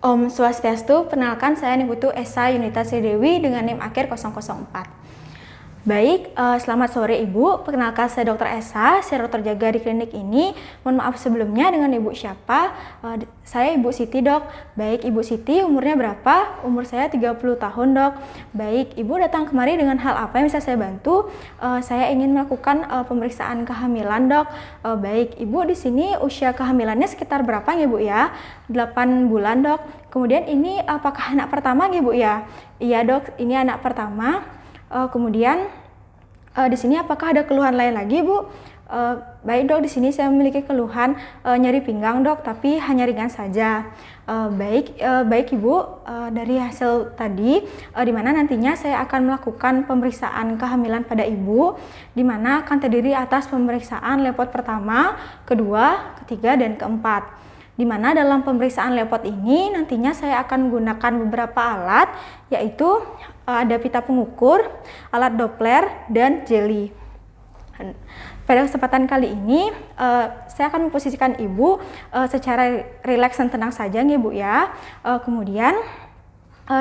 Om Swastiastu, perkenalkan saya Niputu Esa Yunita Sri Dewi dengan NIM akhir 004. Baik, selamat sore Ibu. Perkenalkan saya Dr. Esa, saya dokter jaga di klinik ini. Mohon maaf sebelumnya dengan Ibu siapa? Saya Ibu Siti, Dok. Baik, Ibu Siti umurnya berapa? Umur saya 30 tahun, Dok. Baik, Ibu datang kemari dengan hal apa yang bisa saya bantu? Saya ingin melakukan pemeriksaan kehamilan, Dok. Baik, Ibu di sini usia kehamilannya sekitar berapa ya, Bu ya? 8 bulan, Dok. Kemudian ini apakah anak pertama ya, Bu ya? Iya, Dok, ini anak pertama. Kemudian di sini apakah ada keluhan lain lagi, Bu? Baik, Dok, di sini saya memiliki keluhan nyeri pinggang, Dok, tapi hanya ringan saja. Baik Ibu, dari hasil tadi di mana nantinya saya akan melakukan pemeriksaan kehamilan pada Ibu, di mana akan terdiri atas pemeriksaan lepot pertama, kedua, ketiga, dan keempat. Di mana dalam pemeriksaan lepot ini nantinya saya akan menggunakan beberapa alat, yaitu ada pita pengukur, alat Doppler, dan jeli. Pada kesempatan kali ini saya akan memposisikan Ibu secara rileks dan tenang saja ya, Bu ya. Kemudian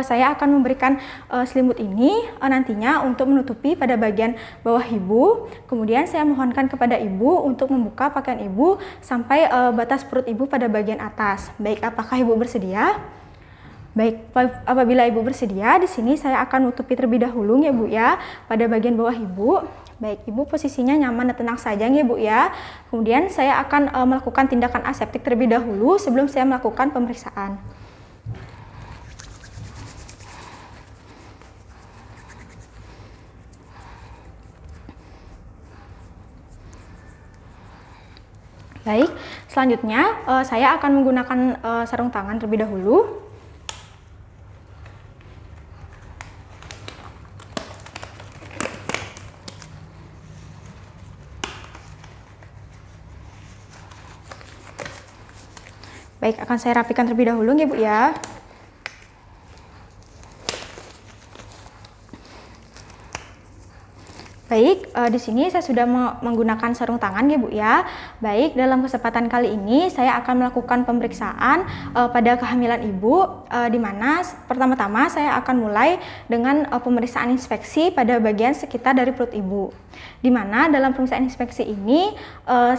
saya akan memberikan selimut ini nantinya untuk menutupi pada bagian bawah Ibu. Kemudian saya mohonkan kepada Ibu untuk membuka pakaian Ibu sampai batas perut Ibu pada bagian atas. Baik, apakah Ibu bersedia? Baik, apabila Ibu bersedia, di sini saya akan menutupi terlebih dahulu ya, Bu ya, pada bagian bawah Ibu. Baik, Ibu posisinya nyaman dan tenang saja ya, Bu ya. Kemudian saya akan melakukan tindakan aseptik terlebih dahulu sebelum saya melakukan pemeriksaan. Baik, selanjutnya saya akan menggunakan sarung tangan terlebih dahulu. Baik, akan saya rapikan terlebih dahulu ya, Bu ya. Baik, di sini saya sudah menggunakan sarung tangan ya, Bu ya. Baik, dalam kesempatan kali ini saya akan melakukan pemeriksaan pada kehamilan Ibu, di mana pertama-tama saya akan mulai dengan pemeriksaan inspeksi pada bagian sekitar dari perut Ibu. Di mana dalam pemeriksaan inspeksi ini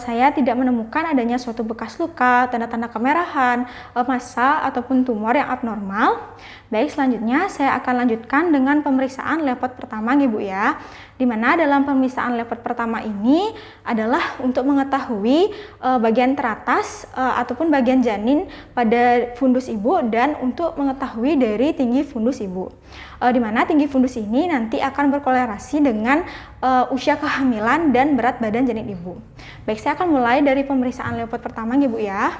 saya tidak menemukan adanya suatu bekas luka, tanda-tanda kemerahan, massa ataupun tumor yang abnormal. Baik, selanjutnya saya akan lanjutkan dengan pemeriksaan lepot pertama ya, Bu ya. Di mana dalam pemeriksaan lepot pertama ini adalah untuk mengetahui bagian teratas ataupun bagian janin pada fundus Ibu dan untuk mengetahui dari tinggi fundus Ibu. Di mana tinggi fundus ini nanti akan berkolerasi dengan usia kehamilan dan berat badan janin Ibu. Baik, saya akan mulai dari pemeriksaan lepot pertama ya, Bu ya.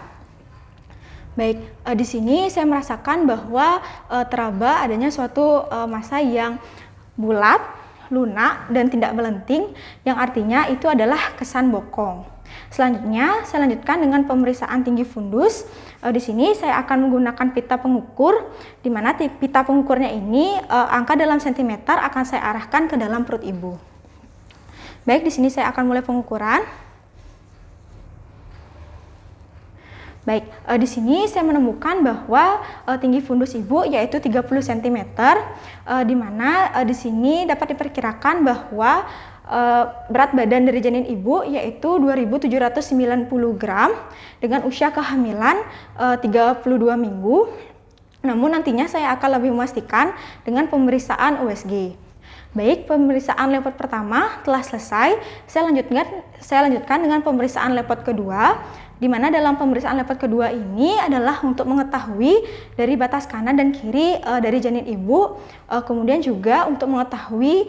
Baik, di sini saya merasakan bahwa teraba adanya suatu massa yang bulat, lunak, dan tidak melenting, yang artinya itu adalah kesan bokong. Selanjutnya, saya lanjutkan dengan pemeriksaan tinggi fundus. Di sini saya akan menggunakan pita pengukur, di mana pita pengukurnya ini angka dalam sentimeter akan saya arahkan ke dalam perut Ibu. Baik, di sini saya akan mulai pengukuran. Baik, di sini saya menemukan bahwa tinggi fundus Ibu yaitu 30 cm, di mana di sini dapat diperkirakan bahwa berat badan dari janin Ibu yaitu 2.790 gram dengan usia kehamilan 32 minggu. Namun nantinya saya akan lebih memastikan dengan pemeriksaan USG. Baik, pemeriksaan lepot pertama telah selesai. Saya lanjutkan dengan pemeriksaan lepot kedua, di mana dalam pemeriksaan lepot kedua ini adalah untuk mengetahui dari batas kanan dan kiri dari janin Ibu, kemudian juga untuk mengetahui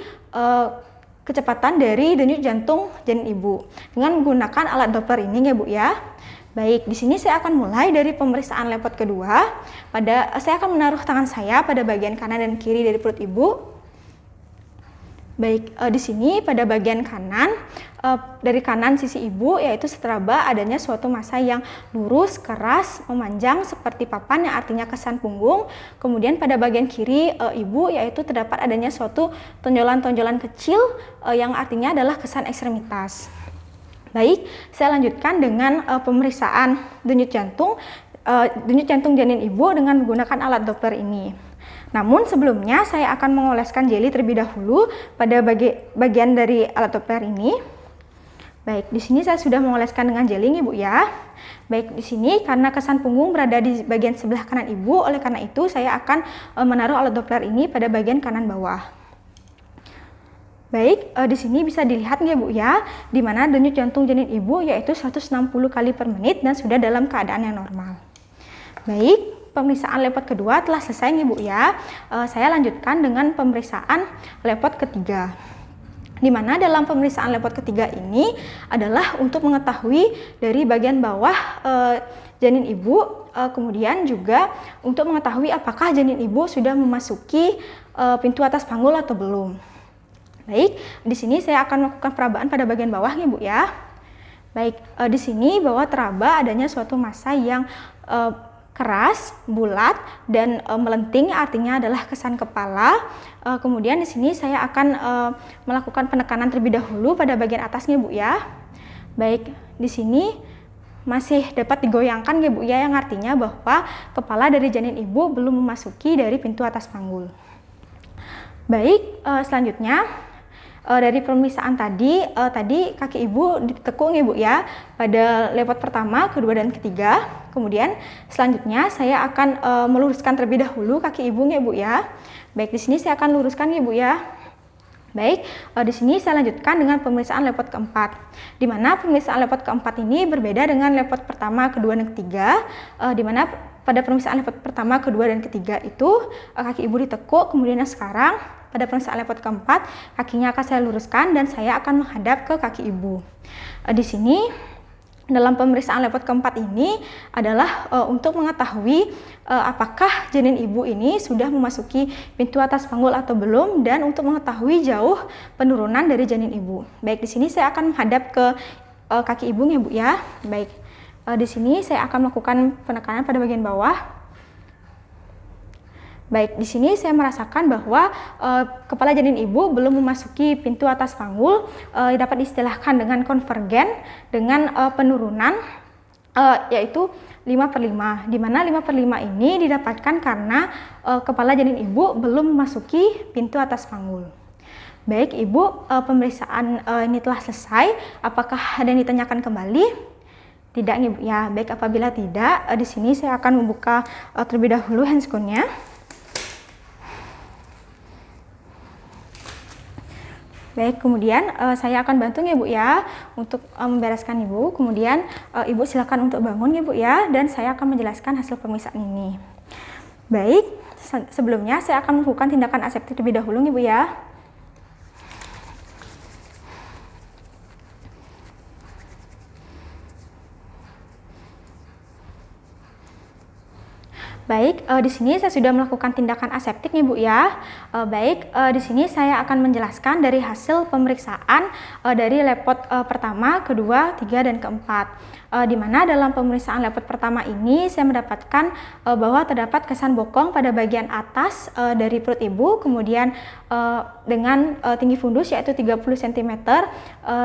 kecepatan dari denyut jantung janin Ibu dengan menggunakan alat Doppler ini ya, Bu ya. Baik, di sini saya akan mulai dari pemeriksaan lepot kedua. Saya akan menaruh tangan saya pada bagian kanan dan kiri dari perut Ibu. Baik, di sini pada bagian kanan, dari kanan sisi Ibu yaitu seteraba adanya suatu massa yang lurus, keras, memanjang seperti papan yang artinya kesan punggung. Kemudian pada bagian kiri Ibu yaitu terdapat adanya suatu tonjolan-tonjolan kecil yang artinya adalah kesan ekstremitas. Baik, saya lanjutkan dengan pemeriksaan denyut jantung. denyut jantung janin ibu dengan menggunakan alat Doppler ini. Namun sebelumnya saya akan mengoleskan jeli terlebih dahulu pada bagian dari alat Doppler ini. Baik, di sini saya sudah mengoleskan dengan jeli Ibu ya. Baik, di sini karena kesan punggung berada di bagian sebelah kanan Ibu, oleh karena itu saya akan menaruh alat Doppler ini pada bagian kanan bawah. Baik, di sini bisa dilihat ya Bu ya, di mana denyut jantung janin Ibu yaitu 160 kali per menit dan sudah dalam keadaan yang normal. Baik, pemeriksaan lepot kedua telah selesai nih Bu ya. Saya lanjutkan dengan pemeriksaan lepot ketiga. Di mana dalam pemeriksaan lepot ketiga ini adalah untuk mengetahui dari bagian bawah janin ibu, kemudian juga untuk mengetahui apakah janin ibu sudah memasuki pintu atas panggul atau belum. Baik, di sini saya akan melakukan perabaan pada bagian bawah nih Bu ya. Baik, di sini bahwa teraba adanya suatu massa yang keras, bulat, dan melenting, artinya adalah kesan kepala. Kemudian di sini saya akan melakukan penekanan terlebih dahulu pada bagian atasnya Bu ya. Baik, di sini masih dapat digoyangkan ya Bu ya, yang artinya bahwa kepala dari janin ibu belum memasuki dari pintu atas panggul. Baik, selanjutnya dari pemeriksaan tadi kaki ibu ditekuk ya Bu ya pada lepot pertama, kedua, dan ketiga. Kemudian selanjutnya saya akan meluruskan terlebih dahulu kaki ibu ya Bu ya. Baik, di sini saya akan luruskan ya Bu ya. Baik, di sini saya lanjutkan dengan pemeriksaan lepot keempat. Di mana pemeriksaan lepot keempat ini berbeda dengan lepot pertama, kedua, dan ketiga. Di mana pada pemeriksaan lepot pertama, kedua, dan ketiga itu kaki ibu ditekuk, kemudian sekarang pada pemeriksaan lepot keempat, kakinya akan saya luruskan dan saya akan menghadap ke kaki ibu. Di sini dalam pemeriksaan lepot keempat ini adalah untuk mengetahui apakah janin ibu ini sudah memasuki pintu atas panggul atau belum, dan untuk mengetahui jauh penurunan dari janin ibu. Baik, di sini saya akan menghadap ke kaki ibu ya Bu ya. Baik, di sini saya akan melakukan penekanan pada bagian bawah. Baik, di sini saya merasakan bahwa kepala janin ibu belum memasuki pintu atas panggul, dapat diistilahkan dengan konvergen dengan penurunan yaitu 5/5, di mana 5/5 ini didapatkan karena kepala janin ibu belum memasuki pintu atas panggul. Baik Ibu, pemeriksaan ini telah selesai. Apakah ada yang ditanyakan kembali? Tidak Ibu ya. Baik, apabila tidak, di sini saya akan membuka terlebih dahulu handscoon-nya. Baik, kemudian saya akan bantu ya Bu ya untuk membereskan Ibu. Kemudian Ibu silakan untuk bangun ya Bu ya, dan saya akan menjelaskan hasil pemeriksaan ini. Baik, sebelumnya saya akan melakukan tindakan aseptik terlebih dahulu ya Bu ya. Baik, di sini saya sudah melakukan tindakan aseptik nih Bu ya. Baik, di sini saya akan menjelaskan dari hasil pemeriksaan dari lepot pertama, kedua, tiga, dan keempat. Di mana dalam pemeriksaan lepot pertama ini saya mendapatkan bahwa terdapat kesan bokong pada bagian atas dari perut ibu, kemudian dengan tinggi fundus yaitu 30 cm,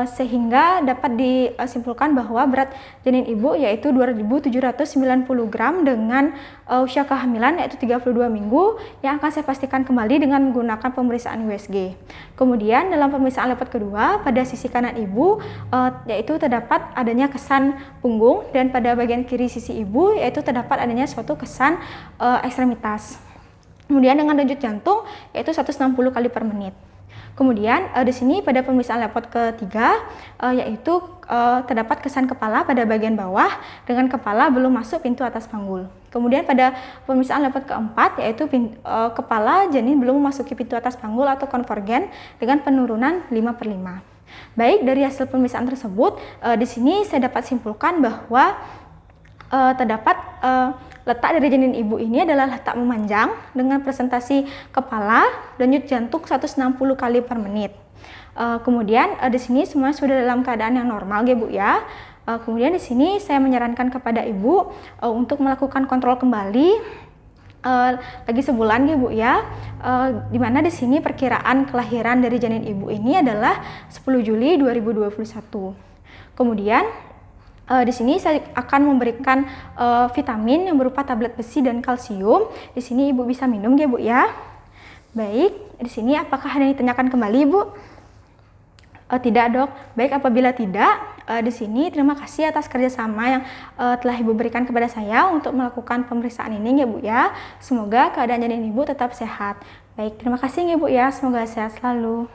sehingga dapat disimpulkan bahwa berat janin ibu yaitu 2.790 gram dengan usia kehamilan yaitu 32 minggu, yang akan saya pastikan kembali dengan menggunakan pemeriksaan USG. Kemudian dalam pemeriksaan lepot kedua pada sisi kanan ibu yaitu terdapat adanya kesan punggung, dan pada bagian kiri sisi ibu yaitu terdapat adanya suatu kesan ekstremitas. Kemudian dengan denyut jantung yaitu 160 kali per menit. Kemudian di sini pada pemeriksaan lepot ketiga yaitu terdapat kesan kepala pada bagian bawah dengan kepala belum masuk pintu atas panggul. Kemudian pada pemeriksaan lepot keempat yaitu kepala janin belum memasuki pintu atas panggul atau konvergen dengan penurunan 5/5. Baik, dari hasil pemeriksaan tersebut di sini saya dapat simpulkan bahwa terdapat letak dari janin ibu ini adalah letak memanjang dengan presentasi kepala denyut jantung 160 kali per menit. Kemudian di sini semua sudah dalam keadaan yang normal ya Bu ya. Kemudian di sini saya menyarankan kepada ibu untuk melakukan kontrol kembali lagi sebulan ya Bu ya. Di mana di sini perkiraan kelahiran dari janin ibu ini adalah 10 Juli 2021. Kemudian Di sini saya akan memberikan vitamin yang berupa tablet besi dan kalsium. Di sini Ibu bisa minum ya Bu ya. Baik, di sini apakah ada yang ditanyakan kembali Ibu? Tidak dok. Baik, apabila tidak, di sini terima kasih atas kerjasama yang telah Ibu berikan kepada saya untuk melakukan pemeriksaan ini ya Bu ya. Semoga keadaan janin Ibu tetap sehat. Baik, terima kasih ya Bu ya. Semoga sehat selalu.